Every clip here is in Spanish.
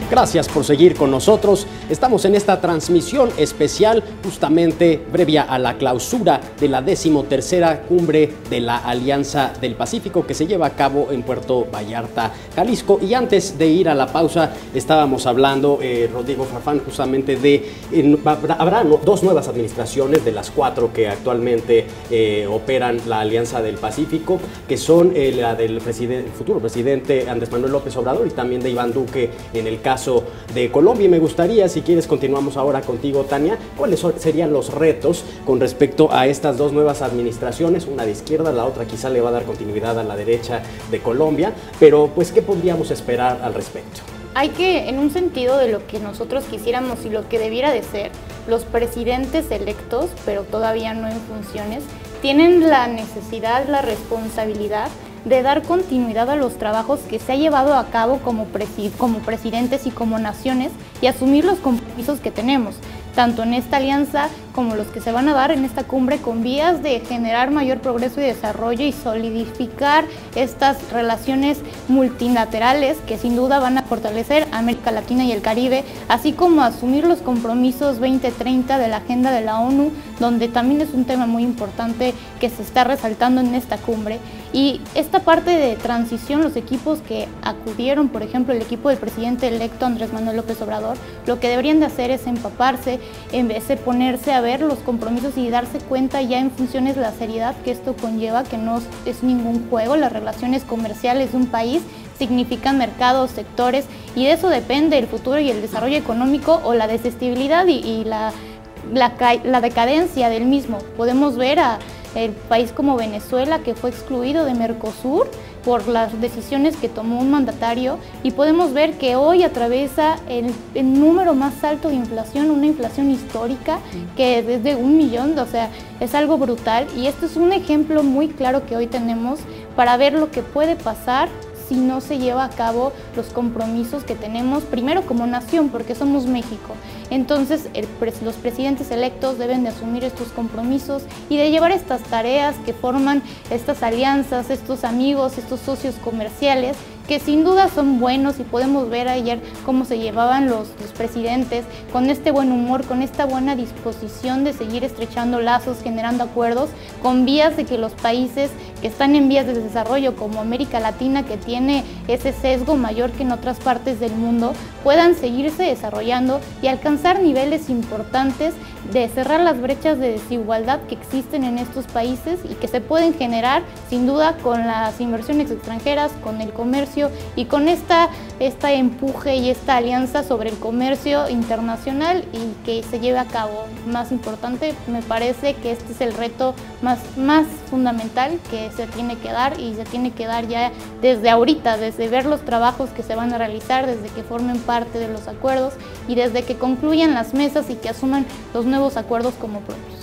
Gracias por seguir con nosotros. Estamos en esta transmisión especial justamente previa a la clausura de la 13ª cumbre de la Alianza del Pacífico que se lleva a cabo en Puerto Vallarta, Jalisco. Y antes de ir a la pausa estábamos hablando, Rodrigo Farfán, justamente de habrá dos nuevas administraciones de las 4 que actualmente operan la Alianza del Pacífico, que son la del futuro presidente Andrés Manuel López Obrador y también de Iván Duque en el caso de Colombia. Y me gustaría, si quieres, continuamos ahora contigo, Tania. ¿Cuáles serían los retos con respecto a estas dos nuevas administraciones? Una de izquierda, la otra quizá le va a dar continuidad a la derecha de Colombia, pero pues, ¿qué podríamos esperar al respecto? Hay que, en un sentido de lo que nosotros quisiéramos y lo que debiera de ser, los presidentes electos, pero todavía no en funciones, tienen la necesidad, la responsabilidad de dar continuidad a los trabajos que se ha llevado a cabo como presidentes y como naciones y asumir los compromisos que tenemos, tanto en esta alianza como los que se van a dar en esta cumbre, con vías de generar mayor progreso y desarrollo y solidificar estas relaciones multilaterales que sin duda van a fortalecer a América Latina y el Caribe, así como asumir los compromisos 2030 de la agenda de la ONU, donde también es un tema muy importante que se está resaltando en esta cumbre. Y esta parte de transición, los equipos que acudieron, por ejemplo, el equipo del presidente electo Andrés Manuel López Obrador, lo que deberían de hacer es empaparse, en vez de ponerse a ver los compromisos y darse cuenta ya en funciones de la seriedad que esto conlleva, que no es ningún juego. Las relaciones comerciales de un país significan mercados, sectores, y de eso depende el futuro y el desarrollo económico o la desestabilidad y la decadencia del mismo. Podemos ver a el país como Venezuela, que fue excluido de Mercosur por las decisiones que tomó un mandatario, y podemos ver que hoy atraviesa el número más alto de inflación, una inflación histórica que desde 1 millón, o sea, es algo brutal. Y esto es un ejemplo muy claro que hoy tenemos para ver lo que puede pasar si no se lleva a cabo los compromisos que tenemos, primero como nación, porque somos México. Entonces, los presidentes electos deben de asumir estos compromisos y de llevar estas tareas que forman estas alianzas, estos amigos, estos socios comerciales, que sin duda son buenos, y podemos ver ayer cómo se llevaban los presidentes con este buen humor, con esta buena disposición de seguir estrechando lazos, generando acuerdos, con vías de que los países que están en vías de desarrollo, como América Latina, que tiene ese sesgo mayor que en otras partes del mundo, puedan seguirse desarrollando y alcanzar niveles importantes de cerrar las brechas de desigualdad que existen en estos países y que se pueden generar sin duda con las inversiones extranjeras, con el comercio y con esta empuje y esta alianza sobre el comercio internacional, y que se lleve a cabo. Más importante, me parece que este es el reto más fundamental que se tiene que dar, y se tiene que dar ya desde ahorita, desde ver los trabajos que se van a realizar, desde que formen parte de los acuerdos y desde que concluyan las mesas y que asuman los nuevos acuerdos como propios.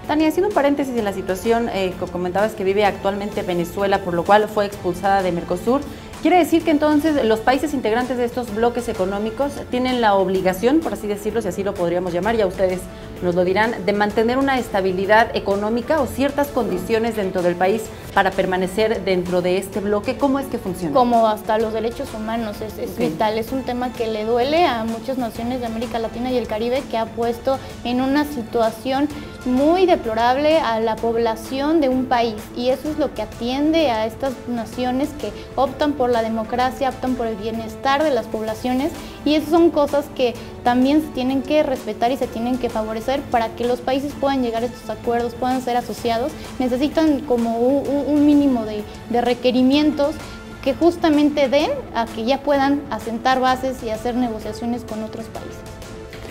Tania, haciendo un paréntesis en la situación que comentabas que vive actualmente Venezuela, por lo cual fue expulsada de Mercosur, ¿quiere decir que entonces los países integrantes de estos bloques económicos tienen la obligación, por así decirlo, si así lo podríamos llamar, ya ustedes nos lo dirán, de mantener una estabilidad económica o ciertas condiciones dentro del país para permanecer dentro de este bloque? ¿Cómo es que funciona? Como hasta los derechos humanos, es vital. Es un tema que le duele a muchas naciones de América Latina y el Caribe, que ha puesto en una situación muy deplorable a la población de un país, y eso es lo que atiende a estas naciones que optan por la democracia, optan por el bienestar de las poblaciones, y esas son cosas que también se tienen que respetar y se tienen que favorecer para que los países puedan llegar a estos acuerdos, puedan ser asociados. Necesitan como un mínimo de requerimientos que justamente den a que ya puedan asentar bases y hacer negociaciones con otros países.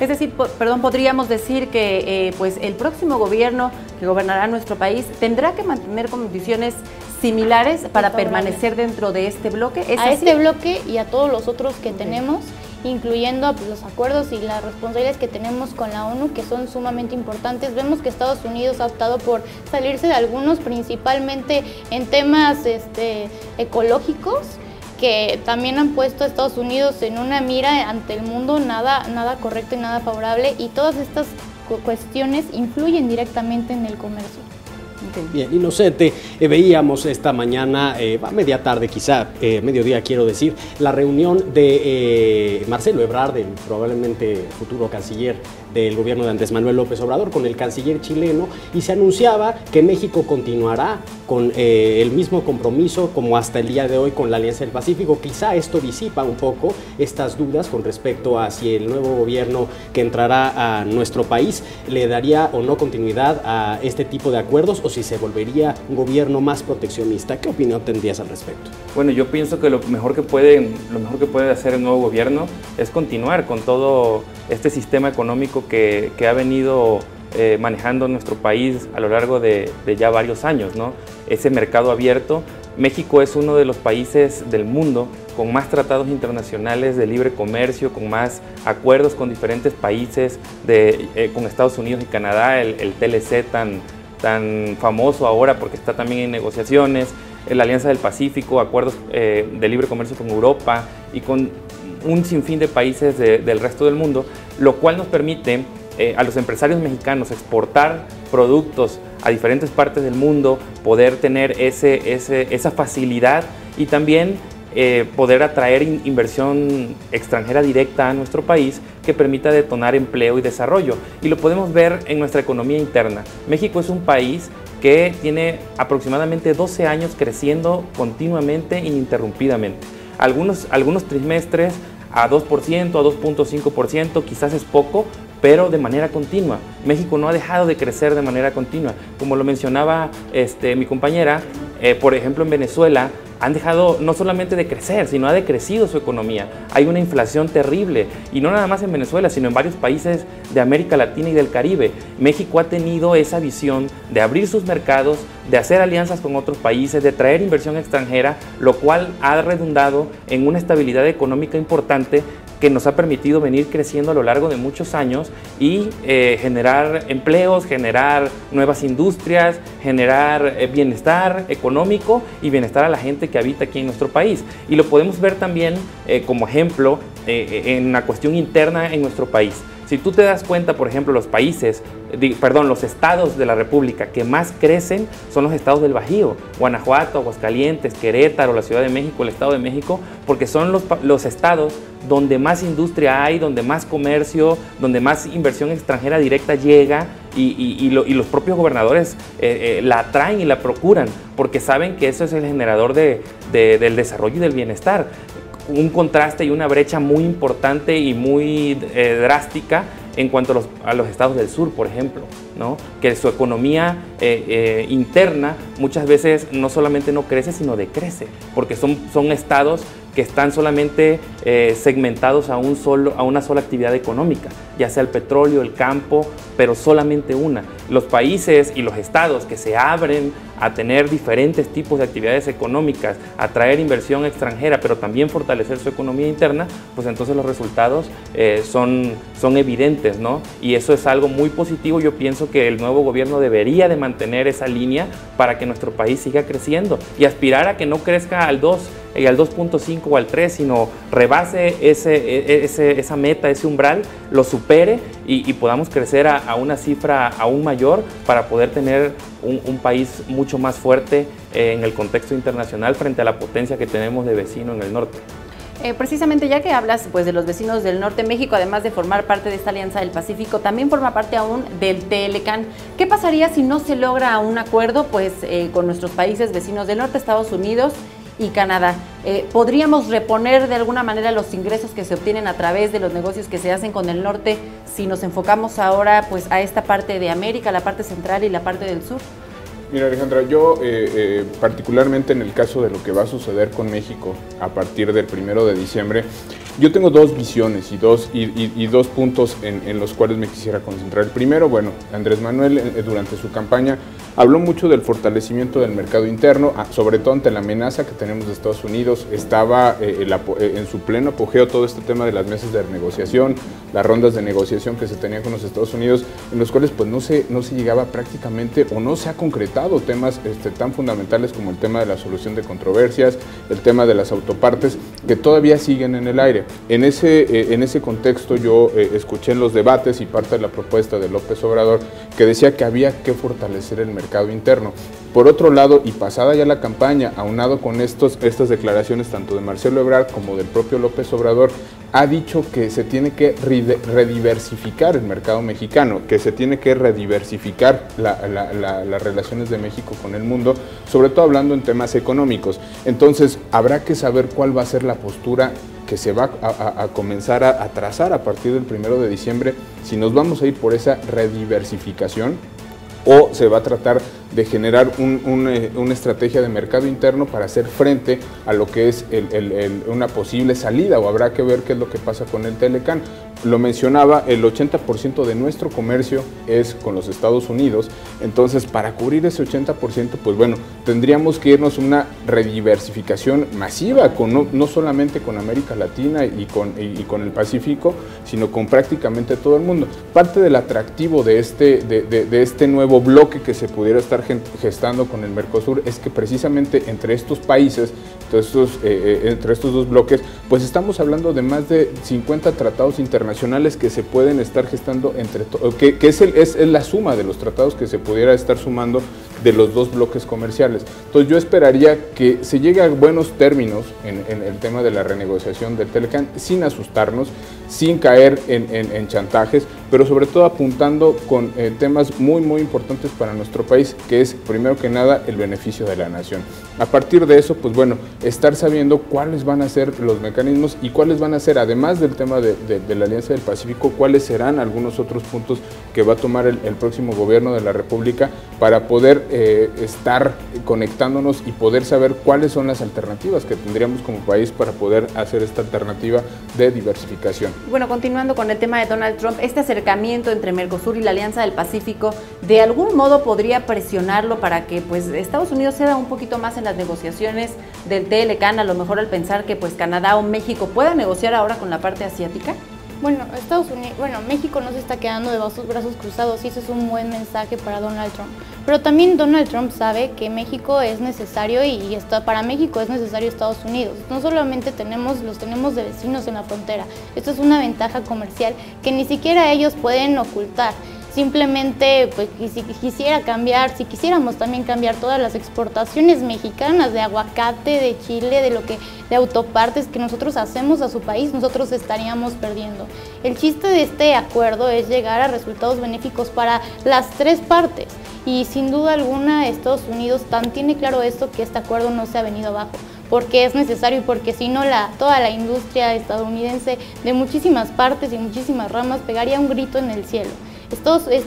Es decir, podríamos decir que pues el próximo gobierno que gobernará nuestro país tendrá que mantener condiciones similares para permanecer dentro de este bloque. ¿Es así? Este bloque y a todos los otros que tenemos, incluyendo los acuerdos y las responsabilidades que tenemos con la ONU, que son sumamente importantes. Vemos que Estados Unidos ha optado por salirse de algunos, principalmente en temas ecológicos, que también han puesto a Estados Unidos en una mira ante el mundo nada correcto y nada favorable, y todas estas cuestiones influyen directamente en el comercio. Okay. Bien, Inocente, veíamos esta mañana, a media tarde quizá, mediodía quiero decir, la reunión de Marcelo Ebrard, el probablemente futuro canciller del gobierno de Andrés Manuel López Obrador, con el canciller chileno, y se anunciaba que México continuará con el mismo compromiso como hasta el día de hoy con la Alianza del Pacífico. Quizá esto disipa un poco estas dudas con respecto a si el nuevo gobierno que entrará a nuestro país le daría o no continuidad a este tipo de acuerdos, o si se volvería un gobierno más proteccionista. ¿Qué opinión tendrías al respecto? Bueno, yo pienso que lo mejor que puede hacer el nuevo gobierno es continuar con todo este sistema económico que ha venido manejando nuestro país a lo largo de ya varios años, ¿no? Ese mercado abierto. México es uno de los países del mundo con más tratados internacionales de libre comercio, con más acuerdos con diferentes países, con Estados Unidos y Canadá, el TLC tan famoso ahora porque está también en negociaciones, la Alianza del Pacífico, acuerdos de libre comercio con Europa y con un sinfín de países del resto del mundo, lo cual nos permite a los empresarios mexicanos exportar productos a diferentes partes del mundo, poder tener esa facilidad y también poder atraer inversión extranjera directa a nuestro país que permita detonar empleo y desarrollo. Y lo podemos ver en nuestra economía interna. México es un país que tiene aproximadamente 12 años creciendo continuamente, ininterrumpidamente. Algunos trimestres a 2%, a 2.5%, quizás es poco, pero de manera continua. México no ha dejado de crecer de manera continua. Como lo mencionaba mi compañera, por ejemplo en Venezuela, han dejado no solamente de crecer, sino ha decrecido su economía. Hay una inflación terrible, y no nada más en Venezuela, sino en varios países de América Latina y del Caribe. México ha tenido esa visión de abrir sus mercados, de hacer alianzas con otros países, de traer inversión extranjera, lo cual ha redundado en una estabilidad económica importante que nos ha permitido venir creciendo a lo largo de muchos años y generar empleos, generar nuevas industrias, generar bienestar económico y bienestar a la gente que habita aquí en nuestro país. Y lo podemos ver también como ejemplo en la cuestión interna en nuestro país. Si tú te das cuenta, por ejemplo, los estados de la República que más crecen son los estados del Bajío, Guanajuato, Aguascalientes, Querétaro, la Ciudad de México, el Estado de México, porque son los estados donde más industria hay, donde más comercio, donde más inversión extranjera directa llega y los propios gobernadores la atraen y la procuran, porque saben que eso es el generador del desarrollo y del bienestar. Un contraste y una brecha muy importante y muy drástica en cuanto a los estados del sur, por ejemplo, ¿no? Que su economía interna muchas veces no solamente no crece, sino decrece, porque son estados que están solamente segmentados a una sola actividad económica, ya sea el petróleo, el campo, pero solamente una. Los países y los estados que se abren a tener diferentes tipos de actividades económicas, a traer inversión extranjera, pero también fortalecer su economía interna, pues entonces los resultados son evidentes, ¿no? Y eso es algo muy positivo. Yo pienso que el nuevo gobierno debería de mantener esa línea para que nuestro país siga creciendo y aspirar a que no crezca al 2 y al 2.5 o al 3, sino rebase esa meta, ese umbral, lo supere y podamos crecer a una cifra aún mayor para poder tener un país mucho más fuerte en el contexto internacional frente a la potencia que tenemos de vecino en el norte. Precisamente ya que hablas pues, de los vecinos del norte, México, además de formar parte de esta Alianza del Pacífico, también forma parte aún del TLCAN. ¿Qué pasaría si no se logra un acuerdo pues, con nuestros países vecinos del norte, Estados Unidos y Canadá? ¿Podríamos reponer de alguna manera los ingresos que se obtienen a través de los negocios que se hacen con el norte si nos enfocamos ahora pues, a esta parte de América, la parte central y la parte del sur? Mira, Alejandra, yo particularmente en el caso de lo que va a suceder con México a partir del 1 de diciembre, yo tengo dos visiones y dos puntos en los cuales me quisiera concentrar. El primero, bueno, Andrés Manuel durante su campaña habló mucho del fortalecimiento del mercado interno, sobre todo ante la amenaza que tenemos de Estados Unidos. Estaba en su pleno apogeo todo este tema de las mesas de negociación, las rondas de negociación que se tenían con los Estados Unidos, en los cuales pues no se llegaba prácticamente o no se ha concretado temas tan fundamentales como el tema de la solución de controversias, el tema de las autopartes, que todavía siguen en el aire. En ese contexto yo escuché en los debates y parte de la propuesta de López Obrador que decía que había que fortalecer el mercado interno. Por otro lado, y pasada ya la campaña, aunado con estas declaraciones tanto de Marcelo Ebrard como del propio López Obrador, ha dicho que se tiene que rediversificar el mercado mexicano, que se tiene que rediversificar las relaciones de México con el mundo, sobre todo hablando en temas económicos. Entonces, habrá que saber cuál va a ser la postura que se va a comenzar a trazar a partir del 1 de diciembre, si nos vamos a ir por esa rediversificación o se va a tratar de generar una estrategia de mercado interno para hacer frente a lo que es una posible salida, o habrá que ver qué es lo que pasa con el Telecán. Lo mencionaba, el 80% de nuestro comercio es con los Estados Unidos, entonces para cubrir ese 80%, pues bueno, tendríamos que irnos a una rediversificación masiva, no solamente con América Latina y con el Pacífico, sino con prácticamente todo el mundo. Parte del atractivo de este nuevo bloque que se pudiera estar gestando con el Mercosur es que precisamente entre estos países, entre estos dos bloques, pues estamos hablando de más de 50 tratados internacionales que se pueden estar gestando que es la suma de los tratados que se pudiera estar sumando de los dos bloques comerciales. Entonces yo esperaría que se llegue a buenos términos en el tema de la renegociación del Telecán, sin asustarnos, sin caer en chantajes, pero sobre todo apuntando con temas muy importantes para nuestro país, que es primero que nada el beneficio de la nación. A partir de eso, pues bueno, estar sabiendo cuáles van a ser los mecanismos y cuáles van a ser, además del tema de la Alianza del Pacífico, cuáles serán algunos otros puntos que va a tomar el próximo gobierno de la República para poder estar conectándonos y poder saber cuáles son las alternativas que tendríamos como país para poder hacer esta alternativa de diversificación. Bueno, continuando con el tema de Donald Trump, este acercamiento entre Mercosur y la Alianza del Pacífico, ¿de algún modo podría presionarlo para que pues Estados Unidos ceda un poquito más en las negociaciones del Telecán, a lo mejor al pensar que pues Canadá o México pueda negociar ahora con la parte asiática? Bueno, México no se está quedando de brazos cruzados y eso es un buen mensaje para Donald Trump. Pero también Donald Trump sabe que México es necesario y para México es necesario Estados Unidos. No solamente los tenemos de vecinos en la frontera, esto es una ventaja comercial que ni siquiera ellos pueden ocultar. Simplemente, pues, si quisiéramos también cambiar todas las exportaciones mexicanas de aguacate, de chile, de autopartes que nosotros hacemos a su país, nosotros estaríamos perdiendo. El chiste de este acuerdo es llegar a resultados benéficos para las tres partes. Y sin duda alguna Estados Unidos tiene claro esto, que este acuerdo no se ha venido abajo, porque es necesario y porque si no toda la industria estadounidense de muchísimas partes y muchísimas ramas pegaría un grito en el cielo.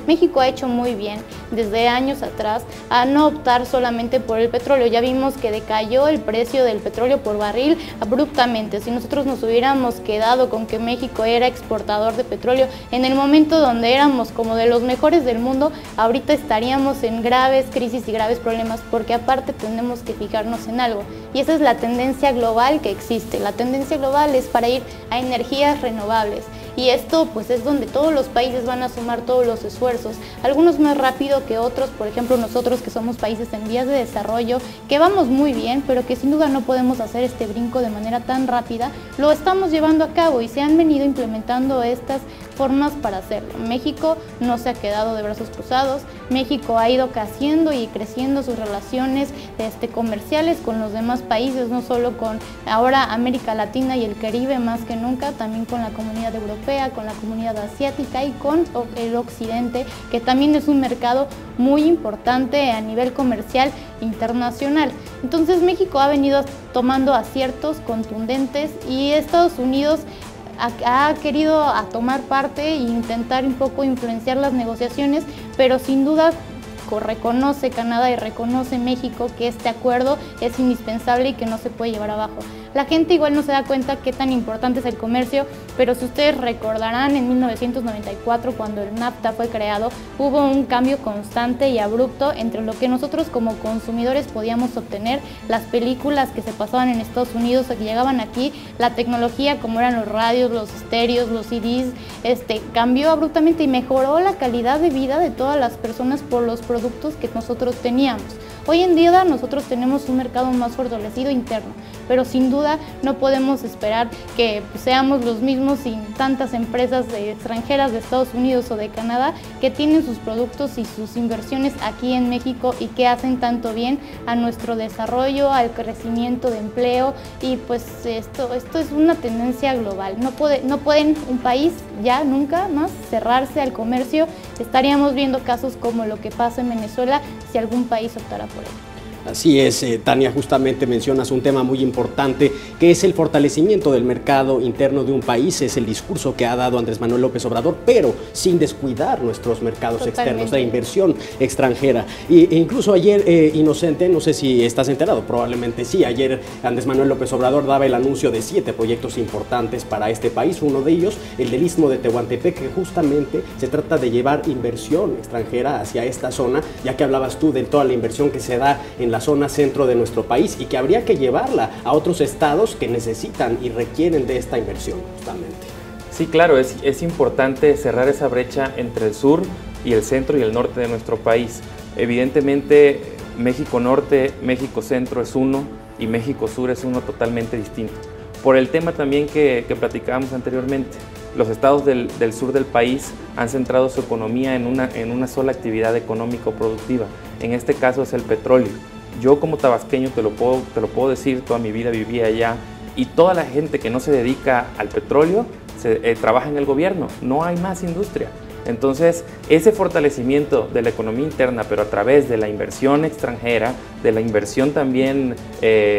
México ha hecho muy bien desde años atrás a no optar solamente por el petróleo. Ya vimos que decayó el precio del petróleo por barril abruptamente. Si nosotros nos hubiéramos quedado con que México era exportador de petróleo en el momento donde éramos como de los mejores del mundo, ahorita estaríamos en graves crisis y graves problemas, porque aparte tenemos que fijarnos en algo, y esa es la tendencia global que existe. La tendencia global es para ir a energías renovables. Y esto pues es donde todos los países van a sumar todos los esfuerzos, algunos más rápido que otros. Por ejemplo, nosotros que somos países en vías de desarrollo, que vamos muy bien, pero que sin duda no podemos hacer este brinco de manera tan rápida, lo estamos llevando a cabo y se han venido implementando estas formas para hacerlo. México no se ha quedado de brazos cruzados, México ha ido creciendo y creciendo sus relaciones comerciales con los demás países, no solo con ahora América Latina y el Caribe más que nunca, también con la comunidad europea, con la comunidad asiática y con el occidente, que también es un mercado muy importante a nivel comercial internacional. Entonces México ha venido tomando aciertos contundentes y Estados Unidos ha querido tomar parte e intentar un poco influenciar las negociaciones, pero sin duda reconoce Canadá y reconoce México que este acuerdo es indispensable y que no se puede llevar abajo. La gente igual no se da cuenta qué tan importante es el comercio, pero si ustedes recordarán, en 1994, cuando el NAFTA fue creado, hubo un cambio constante y abrupto entre lo que nosotros como consumidores podíamos obtener, las películas que se pasaban en Estados Unidos, que llegaban aquí, la tecnología como eran los radios, los estéreos, los CDs, cambió abruptamente y mejoró la calidad de vida de todas las personas por los productos que nosotros teníamos. Hoy en día nosotros tenemos un mercado más fortalecido interno, pero sin duda no podemos esperar que seamos los mismos sin tantas empresas extranjeras de Estados Unidos o de Canadá que tienen sus productos y sus inversiones aquí en México y que hacen tanto bien a nuestro desarrollo, al crecimiento de empleo, y pues esto es una tendencia global. No pueden un país ya nunca más cerrarse al comercio. Estaríamos viendo casos como lo que pasa en Venezuela si algún país optara por ello. Así es, Tania, justamente mencionas un tema muy importante, que es el fortalecimiento del mercado interno de un país. Es el discurso que ha dado Andrés Manuel López Obrador, pero sin descuidar nuestros mercados externos, la inversión extranjera. E incluso ayer, Inocente, no sé si estás enterado, probablemente sí, ayer Andrés Manuel López Obrador daba el anuncio de 7 proyectos importantes para este país. Uno de ellos, el del Istmo de Tehuantepec, que justamente se trata de llevar inversión extranjera hacia esta zona, ya que hablabas tú de toda la inversión que se da en la zona centro de nuestro país y que habría que llevarla a otros estados que necesitan y requieren de esta inversión justamente. Sí, claro, es importante cerrar esa brecha entre el sur y el centro y el norte de nuestro país. Evidentemente, México Norte, México Centro es uno y México Sur es uno totalmente distinto. Por el tema también que platicábamos anteriormente, los estados del sur del país han centrado su economía en una sola actividad económica o productiva. En este caso es el petróleo. Yo como tabasqueño te lo puedo decir, toda mi vida viví allá, y toda la gente que no se dedica al petróleo trabaja en el gobierno, no hay más industria. Entonces, ese fortalecimiento de la economía interna, pero a través de la inversión extranjera, de la inversión también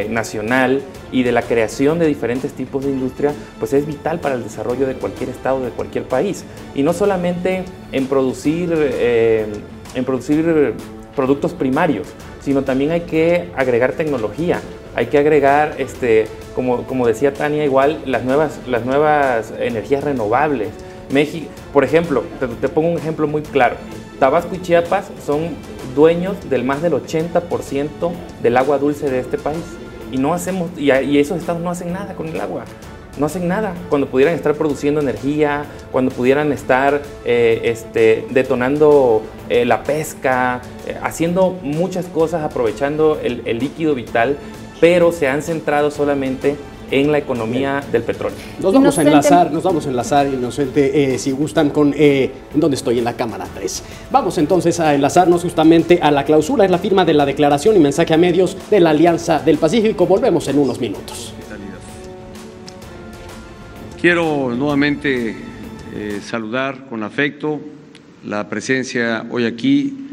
nacional y de la creación de diferentes tipos de industria, pues es vital para el desarrollo de cualquier estado, de cualquier país. Y no solamente en producir productos primarios, sino también hay que agregar tecnología, hay que agregar, como decía Tania, igual las nuevas energías renovables. México, por ejemplo, te pongo un ejemplo muy claro. Tabasco y Chiapas son dueños del más del 80% del agua dulce de este país. Y esos estados no hacen nada con el agua. No hacen nada cuando pudieran estar produciendo energía, cuando pudieran estar detonando la pesca, haciendo muchas cosas, aprovechando el líquido vital, pero se han centrado solamente en la economía del petróleo. Nos vamos a enlazar, Inocente, si gustan, con ¿en dónde estoy? En la cámara 3. Vamos entonces a enlazarnos justamente a la clausura, es la firma de la declaración y mensaje a medios de la Alianza del Pacífico. Volvemos en unos minutos. Quiero nuevamente saludar con afecto la presencia hoy aquí